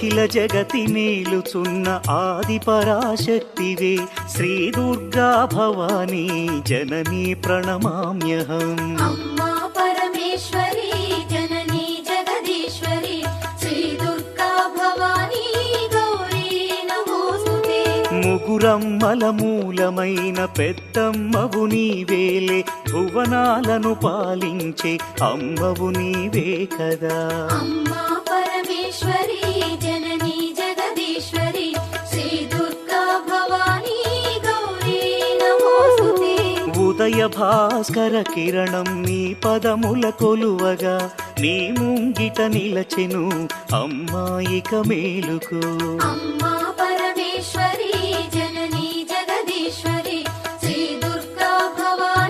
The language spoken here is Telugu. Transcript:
అఖిల జగతి మేలుచున్న ఆది పరాశక్తివే శ్రీ దుర్గా భవానీ జననీ ప్రణమామ్యహం. అమ్మా పరమేశ్వరి జననీ జగదీశ్వరి శ్రీ దుర్గా భవానీ గౌరీ నమోస్తుతే. ముగురమ్మల మూలమైన పెద్దమ్మవు నీవేలే భువనాలను పాలించే అమ్మవు నీవే కదా. అమ్మా పరమేశ్వరి జననీ జగదీశ్వరి శ్రీ దుర్గా భవానీ గౌరీ నమోస్తుతే. ఉదయ భాస్కర కిరణం నీ పదముల కొలువగా నీ ముంగిట నిలచెను అమ్మాయిక మేలుకు. అమ్మా